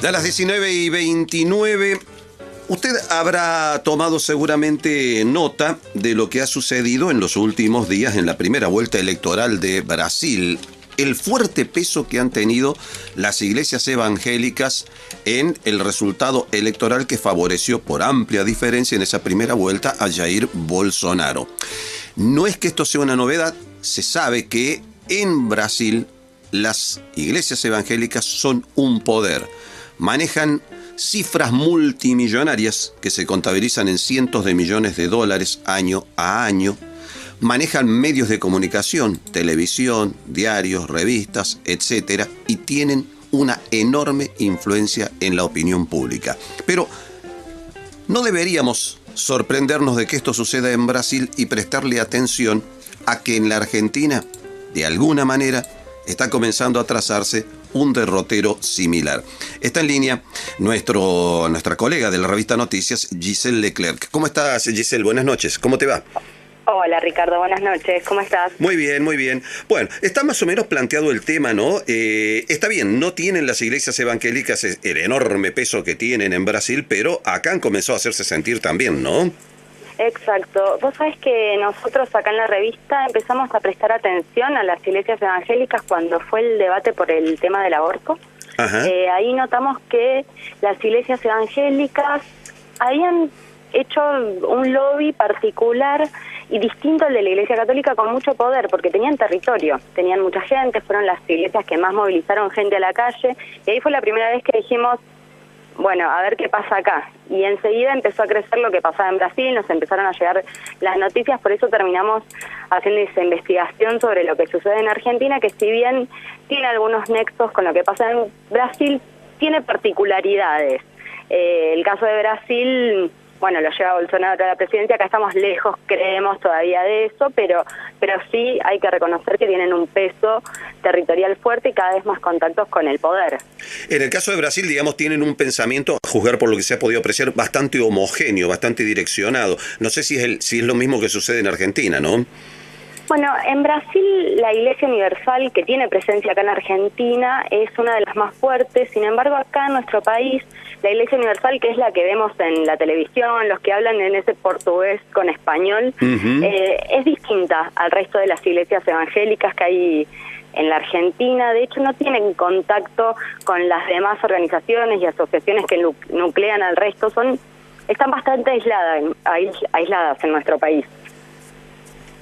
Ya a las 19:29, usted habrá tomado seguramente nota de lo que ha sucedido en los últimos días en la primera vuelta electoral de Brasil. El fuerte peso que han tenido las iglesias evangélicas en el resultado electoral que favoreció por amplia diferencia en esa primera vuelta a Jair Bolsonaro. No es que esto sea una novedad, se sabe que en Brasil las iglesias evangélicas son un poder. Manejan cifras multimillonarias que se contabilizan en cientos de millones de dólares año a año. Manejan medios de comunicación, televisión, diarios, revistas, etcétera, y tienen una enorme influencia en la opinión pública. Pero no deberíamos sorprendernos de que esto suceda en Brasil y prestarle atención a que en la Argentina, de alguna manera, está comenzando a trazarse un derrotero similar. Está en línea nuestra colega de la revista Noticias, Giselle Leclerc. ¿Cómo estás, Giselle? Buenas noches. ¿Cómo te va? Hola, Ricardo. Buenas noches. ¿Cómo estás? Muy bien, muy bien. Bueno, está más o menos planteado el tema, ¿no? Está bien, no tienen las iglesias evangélicas el enorme peso que tienen en Brasil, pero acá han comenzado a hacerse sentir también, ¿no? Exacto. Vos sabés que nosotros acá en la revista empezamos a prestar atención a las iglesias evangélicas cuando fue el debate por el tema del aborto. Ajá. Ahí notamos que las iglesias evangélicas habían hecho un lobby particular y distinto al de la Iglesia Católica, con mucho poder, porque tenían territorio, tenían mucha gente, fueron las iglesias que más movilizaron gente a la calle, y ahí fue la primera vez que dijimos, bueno, a ver qué pasa acá. Y enseguida empezó a crecer lo que pasaba en Brasil, nos empezaron a llegar las noticias, por eso terminamos haciendo esa investigación sobre lo que sucede en Argentina, que si bien tiene algunos nexos con lo que pasa en Brasil, tiene particularidades. El caso de Brasil, bueno, lo lleva Bolsonaro a la presidencia, acá estamos lejos, creemos todavía de eso, pero sí hay que reconocer que tienen un peso territorial fuerte y cada vez más contactos con el poder. En el caso de Brasil, digamos, tienen un pensamiento, a juzgar por lo que se ha podido apreciar, bastante homogéneo, bastante direccionado. No sé si es lo mismo que sucede en Argentina, ¿no? Bueno, en Brasil la Iglesia Universal, que tiene presencia acá en Argentina, es una de las más fuertes. Sin embargo, acá en nuestro país, la Iglesia Universal, que es la que vemos en la televisión, los que hablan en ese portugués con español, es distinta al resto de las iglesias evangélicas que hay en la Argentina. De hecho, no tienen contacto con las demás organizaciones y asociaciones que nuclean al resto. Están bastante aisladas en nuestro país.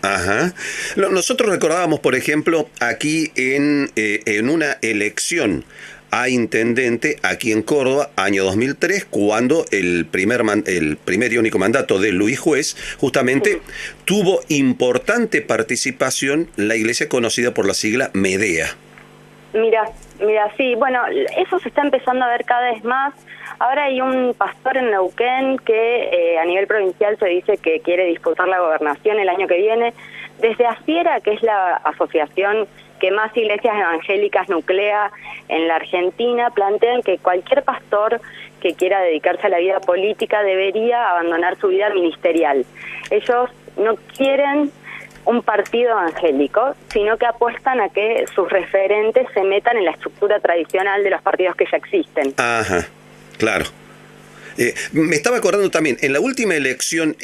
Ajá. Nosotros recordábamos, por ejemplo, aquí en una elección a intendente aquí en Córdoba, año 2003, cuando el primer y único mandato de Luis Juez, justamente tuvo importante participación la iglesia conocida por la sigla Medea. Mira, sí, bueno, eso se está empezando a ver cada vez más. Ahora hay un pastor en Neuquén que a nivel provincial se dice que quiere disputar la gobernación el año que viene. Desde AFIERA, que es la asociación que más iglesias evangélicas nuclea en la Argentina, plantean que cualquier pastor que quiera dedicarse a la vida política debería abandonar su vida ministerial. Ellos no quieren un partido evangélico, sino que apuestan a que sus referentes se metan en la estructura tradicional de los partidos que ya existen. Ajá, claro. Me estaba acordando también, en la última elección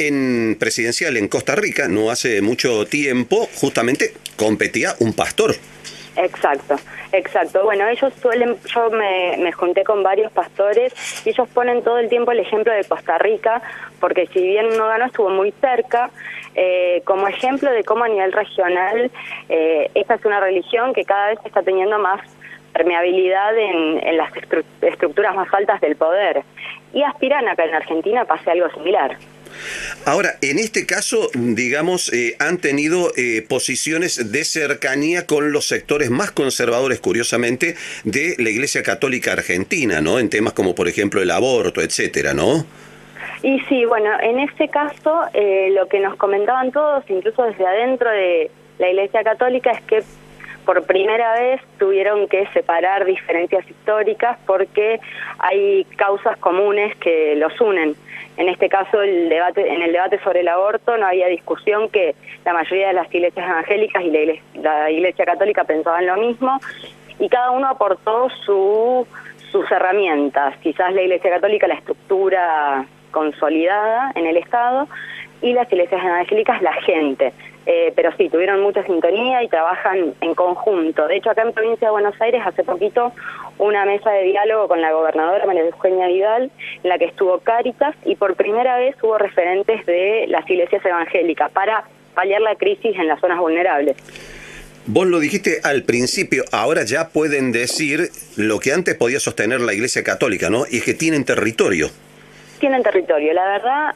presidencial en Costa Rica, no hace mucho tiempo, justamente competía un pastor. Exacto. Bueno, yo me junté con varios pastores y ellos ponen todo el tiempo el ejemplo de Costa Rica, porque si bien no ganó, estuvo muy cerca, como ejemplo de cómo a nivel regional esta es una religión que cada vez está teniendo más permeabilidad en las estructuras más altas del poder, y aspiran a que en Argentina pase algo similar. Ahora, en este caso, digamos, han tenido posiciones de cercanía con los sectores más conservadores, curiosamente, de la Iglesia Católica Argentina, ¿no? En temas como, por ejemplo, el aborto, etcétera, ¿no? Y sí, bueno, en este caso, lo que nos comentaban todos, incluso desde adentro de la Iglesia Católica, es que por primera vez tuvieron que separar diferencias históricas porque hay causas comunes que los unen. En este caso, en el debate sobre el aborto no había discusión, que la mayoría de las iglesias evangélicas y la Iglesia Católica pensaban lo mismo, y cada uno aportó su sus herramientas, quizás la Iglesia Católica, la estructura consolidada en el Estado, y las iglesias evangélicas, la gente. Pero sí, tuvieron mucha sintonía y trabajan en conjunto. De hecho, acá en Provincia de Buenos Aires, hace poquito, una mesa de diálogo con la gobernadora María Eugenia Vidal, en la que estuvo Cáritas, y por primera vez hubo referentes de las iglesias evangélicas para paliar la crisis en las zonas vulnerables. Vos lo dijiste al principio, ahora ya pueden decir lo que antes podía sostener la Iglesia Católica, ¿no? Y es que tienen territorio. Tienen territorio. La verdad,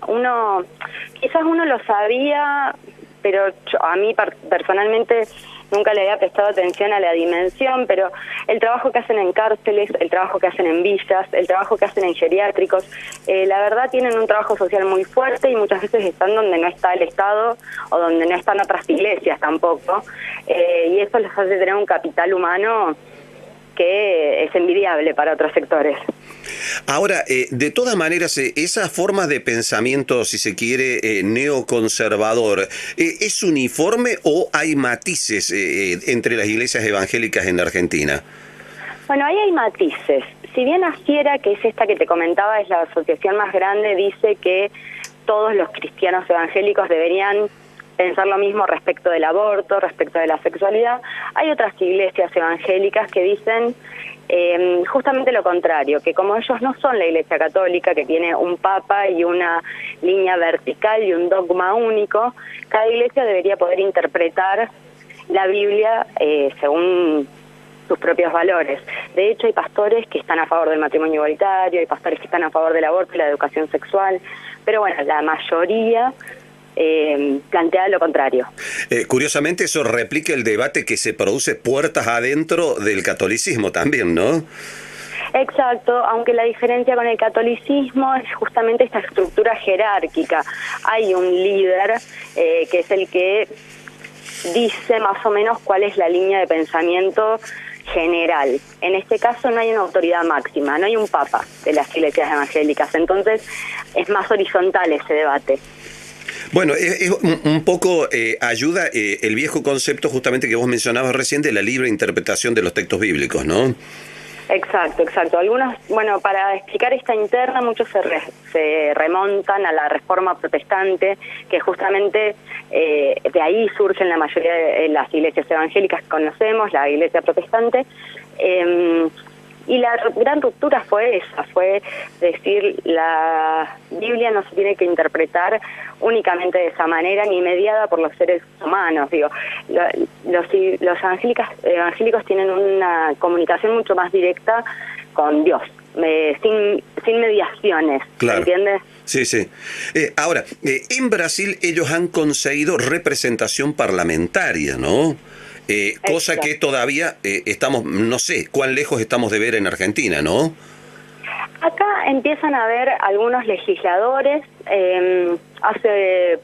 quizás uno lo sabía, pero a mí personalmente nunca le había prestado atención a la dimensión, pero el trabajo que hacen en cárceles, el trabajo que hacen en villas, el trabajo que hacen en geriátricos, la verdad tienen un trabajo social muy fuerte y muchas veces están donde no está el Estado o donde no están otras iglesias tampoco, y eso les hace tener un capital humano que es envidiable para otros sectores. Ahora, de todas maneras, esa forma de pensamiento, si se quiere, neoconservador, ¿es uniforme o hay matices entre las iglesias evangélicas en Argentina? Bueno, ahí hay matices. Si bien Asiera, que es esta que te comentaba, es la asociación más grande, dice que todos los cristianos evangélicos deberían pensar lo mismo respecto del aborto, respecto de la sexualidad, hay otras iglesias evangélicas que dicen justamente lo contrario, que como ellos no son la Iglesia Católica, que tiene un papa y una línea vertical y un dogma único, cada iglesia debería poder interpretar la Biblia según sus propios valores. De hecho, hay pastores que están a favor del matrimonio igualitario, hay pastores que están a favor del aborto y la educación sexual, pero bueno, la mayoría plantea lo contrario. Curiosamente eso replica el debate que se produce puertas adentro del catolicismo también, ¿no? Exacto, aunque la diferencia con el catolicismo es justamente esta estructura jerárquica. Hay un líder que es el que dice más o menos cuál es la línea de pensamiento general. En este caso no hay una autoridad máxima, no hay un papa de las iglesias evangélicas, entonces es más horizontal ese debate. Bueno, es un poco ayuda el viejo concepto justamente que vos mencionabas recién de la libre interpretación de los textos bíblicos, ¿no? Exacto, exacto. Algunos, bueno, para explicar esta interna, muchos se remontan a la Reforma Protestante, que justamente de ahí surgen la mayoría de las iglesias evangélicas que conocemos, la Iglesia Protestante, y la gran ruptura fue esa, fue decir, la Biblia no se tiene que interpretar únicamente de esa manera, ni mediada por los seres humanos. Digo, los evangélicos tienen una comunicación mucho más directa con Dios, sin mediaciones, claro. ¿Entiendes? Sí, sí. Ahora, en Brasil ellos han conseguido representación parlamentaria, ¿no? Cosa que todavía estamos, no sé, cuán lejos estamos de ver en Argentina, ¿no? Acá empiezan a haber algunos legisladores, hace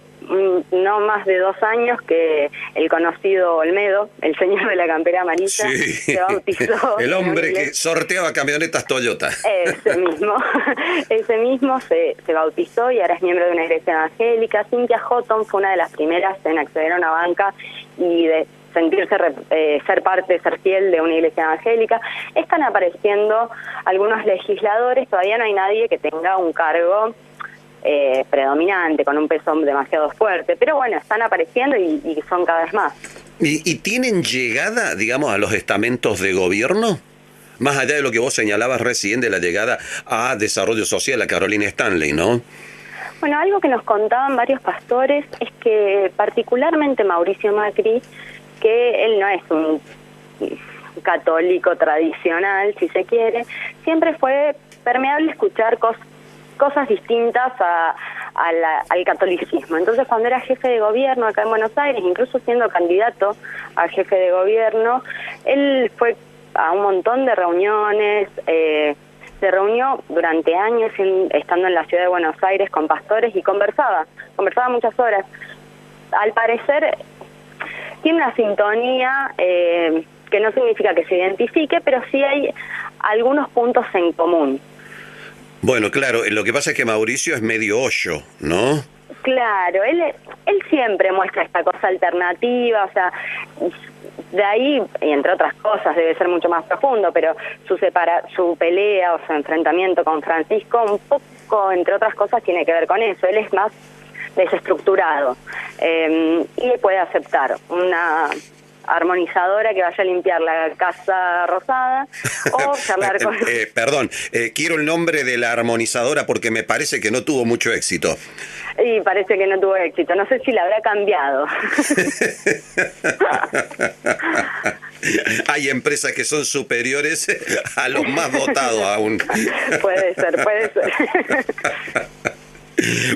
no más de 2 años que el conocido Olmedo, el señor de la campera amarilla, sí, se bautizó. El hombre que sorteaba camionetas Toyota. Ese mismo se bautizó y ahora es miembro de una iglesia evangélica. Cynthia Houghton fue una de las primeras en acceder a una banca y de sentirse ser parte, ser fiel de una iglesia evangélica. Están apareciendo algunos legisladores, todavía no hay nadie que tenga un cargo predominante, con un peso demasiado fuerte, pero bueno, están apareciendo y son cada vez más. ¿Y tienen llegada, digamos, a los estamentos de gobierno? Más allá de lo que vos señalabas recién de la llegada a Desarrollo Social, a Carolina Stanley, ¿no? Bueno, algo que nos contaban varios pastores es que particularmente Mauricio Macri, que él no es un católico tradicional, si se quiere, siempre fue permeable escuchar cosas distintas al catolicismo. Entonces, cuando era jefe de gobierno acá en Buenos Aires, incluso siendo candidato a jefe de gobierno, él fue a un montón de reuniones, se reunió durante años estando en la ciudad de Buenos Aires con pastores y conversaba muchas horas. Al parecer tiene una sintonía que no significa que se identifique, pero sí hay algunos puntos en común. Bueno, claro, lo que pasa es que Mauricio es medio hoyo, ¿no? Claro, él siempre muestra esta cosa alternativa, o sea, de ahí, y entre otras cosas, debe ser mucho más profundo, pero su pelea o su enfrentamiento con Francisco, un poco, entre otras cosas, tiene que ver con eso. Él es más desestructurado y puede aceptar una armonizadora que vaya a limpiar la Casa Rosada o charlar con... Perdón, quiero el nombre de la armonizadora porque me parece que no tuvo mucho éxito. Y parece que no tuvo éxito, no sé si la habrá cambiado. Hay empresas que son superiores a los más dotados aún. Puede ser, puede ser.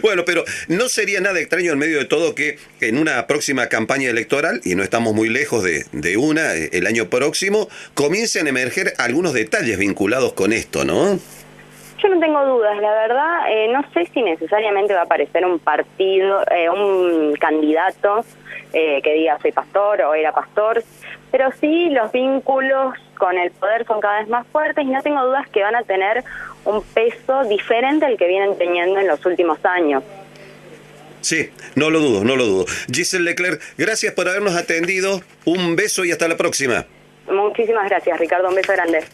Bueno, pero no sería nada extraño en medio de todo que en una próxima campaña electoral, y no estamos muy lejos de una, el año próximo, comiencen a emerger algunos detalles vinculados con esto, ¿no? Yo no tengo dudas, la verdad, no sé si necesariamente va a aparecer un partido, un candidato que diga soy pastor o era pastor, pero sí los vínculos con el poder son cada vez más fuertes y no tengo dudas que van a tener un peso diferente al que vienen teniendo en los últimos años. Sí, no lo dudo, no lo dudo. Giselle Leclerc, gracias por habernos atendido, un beso y hasta la próxima. Muchísimas gracias, Ricardo, un beso grande.